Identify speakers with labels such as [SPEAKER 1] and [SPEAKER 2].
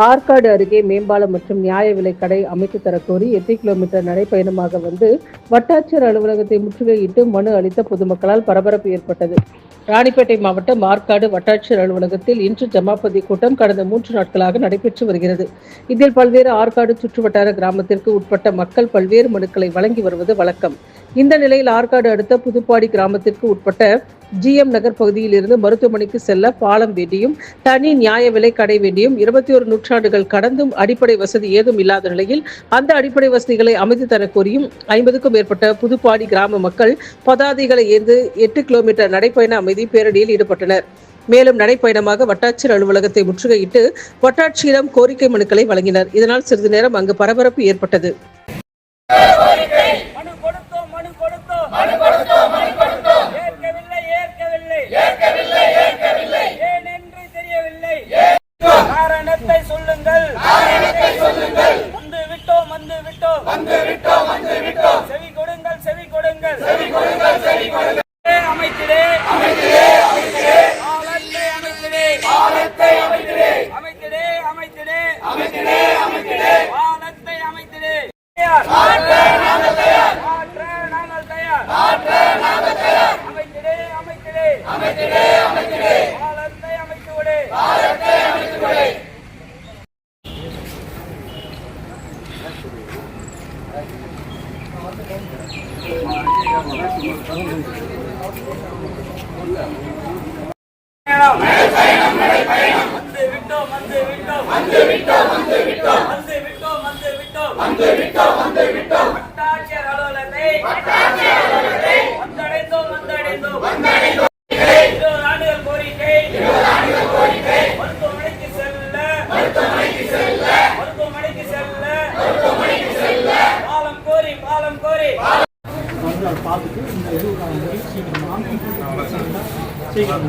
[SPEAKER 1] ஆற்காடு அருகே மேம்பாலம் மற்றும் நியாய விலைக் கடை அமைத்து தரக்கோரி 8 கிலோமீட்டர் நடைப்பயணமாக வந்து வட்டாட்சியர் அலுவலகத்தை முற்றுகையிட்டு மனு அளித்த பொதுமக்களால் பரபரப்பு ஏற்பட்டது. ராணிப்பேட்டை மாவட்டம் ஆற்காடு வட்டாட்சியர் அலுவலகத்தில் இன்று ஜமாபதி கூட்டம் கடந்த 3 நாட்களாக நடைபெற்று வருகிறது. இதில் பல்வேறு ஆற்காடு சுற்றுவட்டார கிராமத்திற்கு உட்பட்ட மக்கள் பல்வேறு மனுக்களை வழங்கி வருவது வழக்கம். இந்த நிலையில் ஆற்காடு அடுத்த புதுப்பாடி கிராமத்திற்கு உட்பட்ட GM நகர் பகுதியில் இருந்து மருத்துவமனைக்கு செல்ல பாலம் வேண்டியும் தனி நியாய விலை கடை வேண்டியும் 21 நூற்றாண்டுகள் கடந்தும் அடிப்படை வசதி ஏதும் இல்லாத நிலையில் அந்த அடிப்படை வசதிகளை அமைத்து தர கோரியும் 50க்கும் மேற்பட்ட புதுப்பாடி கிராம மக்கள் பதாதைகளை ஏந்து 8 கிலோமீட்டர் நடைப்பயண அமைதி பேரணியில் ஈடுபட்டனர். மேலும் நடைப்பயணமாக வட்டாட்சியர் அலுவலகத்தை முற்றுகையிட்டு வட்டாட்சியரிடம் கோரிக்கை மனுக்களை வழங்கினர். இதனால் சிறிது நேரம் அங்கு பரபரப்பு ஏற்பட்டது.
[SPEAKER 2] சீக்கிரம்